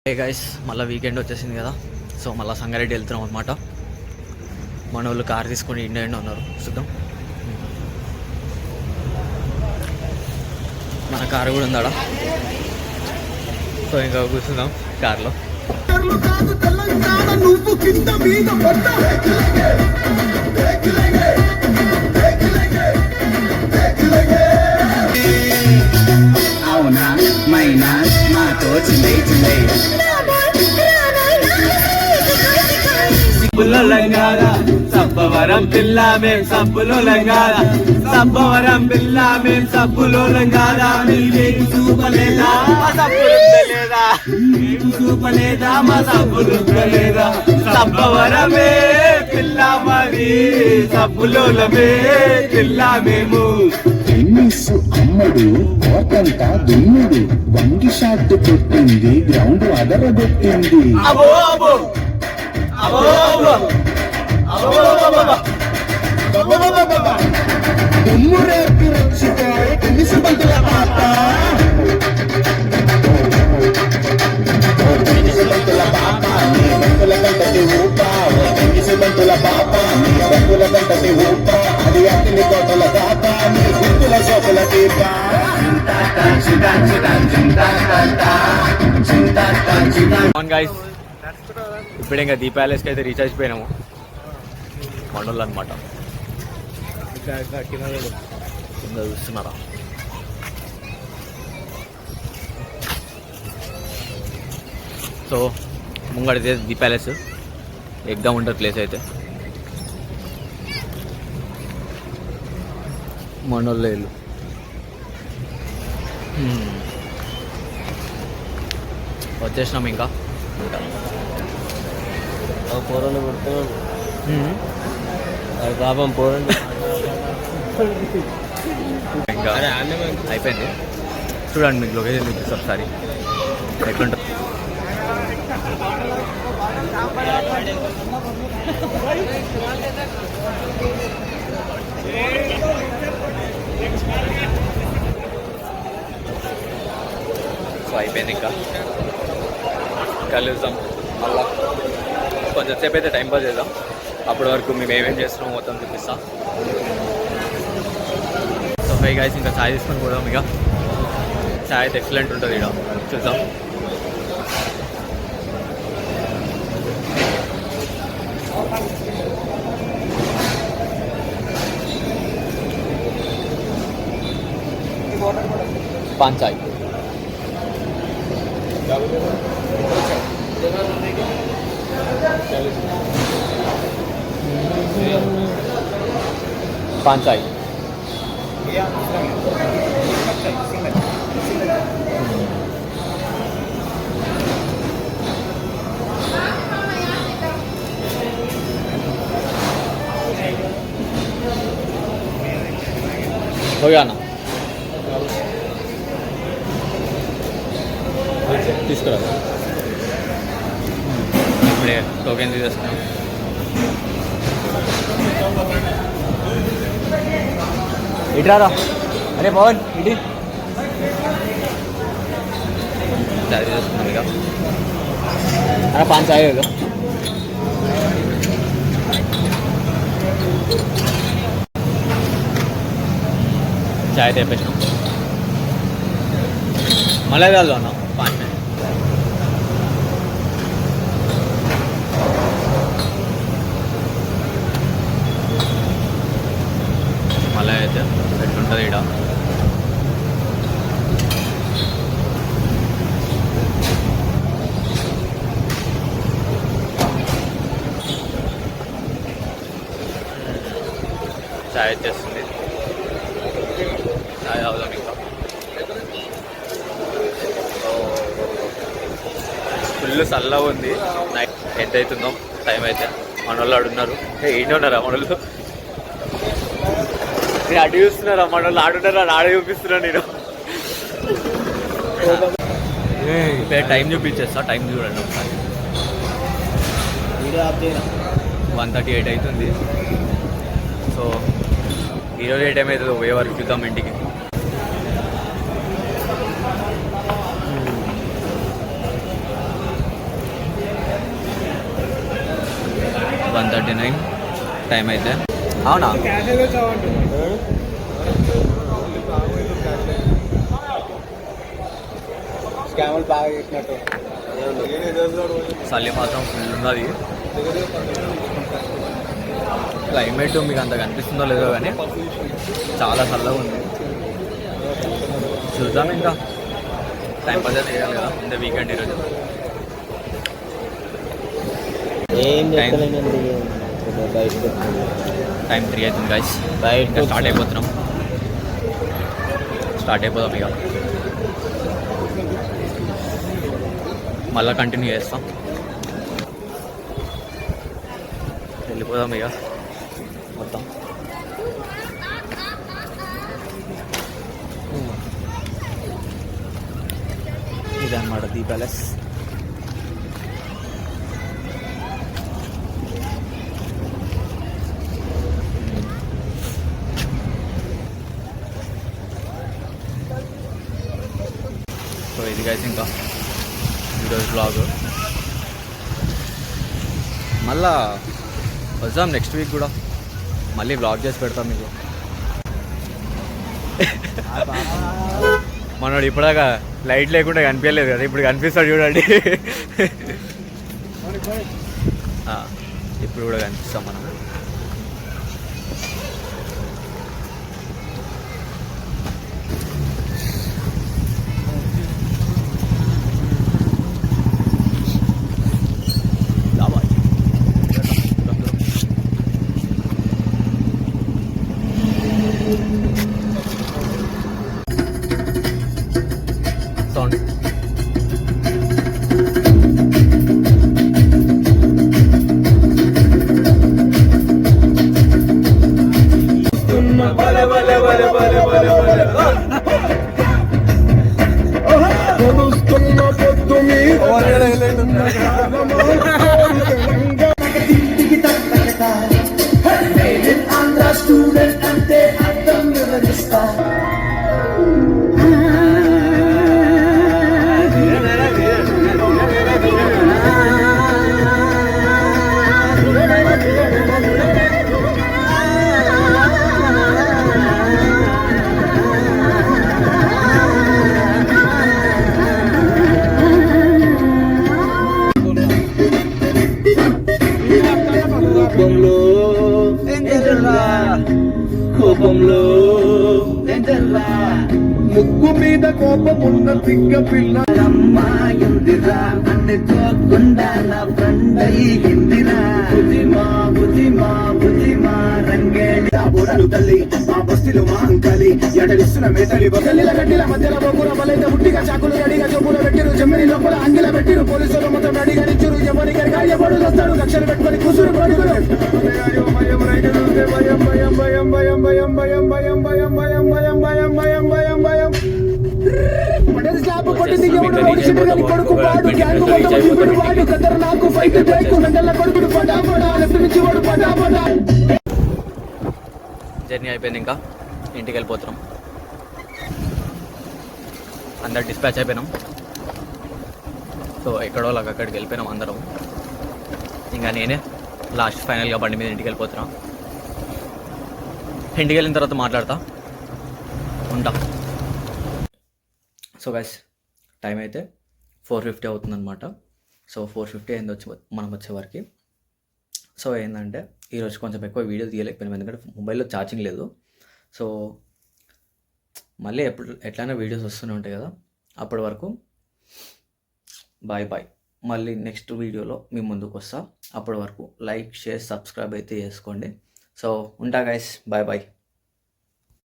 Hey guys, మళ్ళీ weekend వచ్చేసింది కదా. సో మళ్ళీ సంగారెడ్డి వెళ్తున్నాం అనమాట. మన వాళ్ళు కార్ తీసుకొని ఇండియా ఉన్నారు. చూద్దాం, మన కారు కూడా ఉందాడా. సో ఇంకా కూర్చుందాం కార్లో. అవునా మైనా మాతో చిల్లై చిల్లై సబ్బులో లంగారా సబ్బవరం పిల్ల మేం సబ్బులో లంగారా సబ్బవరం పిల్ల మేం సబ్బులో లంగారా నీకు చూపలేదా మా సబ్బు రుద్దలేదా నీకు చూపలేదా మా సబ్బు రుద్దలేదా సబ్బవరమే పిల్ల మరి సబ్బులోలమే పిల్ల మేము టెన్నిస్ అమ్మడు కోటంతా దున్నుడు వంగి షాట్ కొట్టింది గ్రౌండ్ అదరగొట్టింది అబో అబో అబో అబో అబో దుమ్ము రేపి రచ్చిపోయి టెన్నిస్ బంతుల పాట టెన్నిస్ బంతుల పాప నీ బంతుల గంటటి ఊప టెన్నిస్ బంతుల పాప నీ బంతుల గంటటి ఊప అది అతని కోటల దాప నీ గుర్తుల సోకుల దీప గైస్, ఇప్పుడు ఇంకా దీప్ ప్యాలెస్కి అయితే రీచ్ అయిపోయినాము. మండలు అనమాట. కింద చూస్తున్నారా? సో ముంగడితే దీప్ ప్యాలెస్ ఎగ్గా ఉంటుంది ప్లేస్ అయితే. మండల్లో ఇల్లు వచ్చేసినాం. ఇంకా పోరాలు కొడుతున్నాడు పాపం పోరండి. ఇంకా అయిపోయింది. చూడండి, మీకు లొకేషన్ చూపిస్తే ఒకసారి ఎట్లుంటుంది. సో అయిపోయింది. ఇంకా కలుద్దాం మళ్ళా. కొంచెంసేపు అయితే టైం పాస్ చేద్దాం. అప్పటి వరకు మేము ఏమేం చేస్తున్నామో మొత్తం చూపిస్తాం. సో హై గైస్, ఇంకా ఛాయ్ తీసుకొని పోదాం. ఇక ఛాయ్ అయితే ఎక్సలెంట్ ఉంటుంది. ఇక చూద్దాం. पान चाय पान चाय हो गया ना? తీసుకురా. ఇప్పుడే టోకెన్ తీసేస్తున్నాం. ఇట్రారా. అరే పవన్ ఇటీ చాయ్ తీసేస్తున్నాం. ఇక అరే 5 చాయ్ ఇక చాయ్ తెప్పించినాం. మళ్ళీ కాదు అన్నాం 5 మినిట్. మళ్ళీ అయితే ఎట్లుంటుంది ఇక్కడ. చాయ్ వచ్చేస్తుంది. చాయ్ తాగుదాం. ఇంకా ఫుల్ చల్లగా ఉంది. నైట్ ఎంత అవుతుందో టైం అయితే. మన వాళ్ళు ఆడున్నారు. ఏంటి ఉన్నారా మన వాళ్ళు? నేను అటు చూస్తున్నారా? మన వాళ్ళు ఆడున్నారా? ఆడ చూపిస్తున్నా నేను. టైం చూపించేస్తా. టైం చూడండి ఒకసారి. 1:38 అవుతుంది. సో ఈరోజు ఏ టైం అవుతుందో పోయే వరకు చూద్దాం ఇంటికి. 1:39 టైం అయితే. అవునా? స్కామ్లు బాగా చేసినట్టు చలి మాత్రం ఫుల్ ఉన్నది. క్లైమేట్ మీకు అంత కనిపిస్తుందో లేదో కానీ చాలా చల్లగా ఉంది. చూద్దాం, ఇంకా టైం పాస్ చేయాలి కదా, ఇంత వీకెండ్ ఈరోజు. ఏం చెప్పలేనండి, టైం 3 అవుతుంది గైస్. బయట ఇంకా స్టార్ట్ అయిపోతున్నాం. స్టార్ట్ అయిపోదాం ఇక, మళ్ళీ కంటిన్యూ చేస్తాం. వెళ్ళిపోదాం ఇక మొత్తం. ఇదన్నమాట ది ప్యాలెస్. సో ఇది గైస్ ఇంకా ఈరోజు బ్లాగ్. మళ్ళా వద్దాం నెక్స్ట్ వీక్ కూడా, మళ్ళీ బ్లాగ్ చేసి పెడతాం మీకు. మనోడు ఇప్పుడాక లైట్ లేకుండా కనిపించలేదు కదా, ఇప్పుడు కనిపిస్తాడు చూడండి. ఇప్పుడు కూడా కనిపిస్తాం మనం. సౌండ్ స్టూడెంట్ అంటే అర్థం వివరిస్తా. కోపంలో ముక్కు మీద కోపమున్న పిగ్గ పిల్ల అమ్మాయిందిరా అనుకోకుండా నా ఫ్రెండ్ అయ్యిందిరా. బుద్ధిమా బుద్ధిమా బుద్ధిమా రంగేడి బోడలు తల్లి మా బస్తీలు మా అంకలి ఎడలిస్తున్న మేతలి బొగలిల గడ్డిల మధ్యలో బొగ్గుల బలైతే ఉట్టిగా చాకులు రెడీగా చెప్పులు పెట్టిరు, జమ్మిని లోపల అంగిల పెట్టిరు, పోలీసులు మొత్తం రెడీగా నిచ్చురు. ఎవరి గడిగా ఎవడు వస్తాడు కక్షలు పెట్టుకొని కూసురు కొడుకులు. భయం భయం భయం భయం భయం భయం భయం భయం భయం భయం భయం భయం భయం భయం భయం స్లాబ్ కొట్టింది ఎవడు ఓడిచిడు కొడుకు వాడు గ్యాంగ్ మొత్తం ఇప్పుడు వాడు కదర్ నాకు ఫైట్ బ్రేక్ నందల కొడుకుడు పడా పడా లెఫ్ట్ నుంచి వాడు పడా పడా. జర్నీ అయిపోయింది, ఇంకా ఇంటికి వెళ్ళిపోతున్నాం. అందరు డిస్పాచ్ అయిపోయినాం. సో ఎక్కడో లాగా అక్కడికి వెళ్ళిపోయినాం అందరం. ఇంకా నేనే లాస్ట్ ఫైనల్గా బండి మీద ఇంటికి వెళ్ళిపోతున్నా. ఇంటికి వెళ్ళిన తర్వాత మాట్లాడతా ఉంటా. సో గైస్ టైం అయితే 4:50 అవుతుందన్నమాట. సో 4:50 అయింది మనం వచ్చేవరకు. సో ఏంటంటే ఈరోజు కొంచెం ఎక్కువ వీడియో తీయలేకపోయినాం, ఎందుకంటే మొబైల్లో ఛార్జింగ్ లేదు. సో మళ్ళీ ఎట్లయినా వీడియోస్ వస్తూనే ఉంటాయి కదా, అప్పటి వరకు బాయ్ బాయ్. మళ్ళీ నెక్స్ట్ వీడియోలో మీ ముందుకు వస్తా. అప్పటి వరకు లైక్ షేర్ సబ్స్క్రైబ్ అయితే చేసుకోండి. సో ఉంటా గైస్, బాయ్ బాయ్.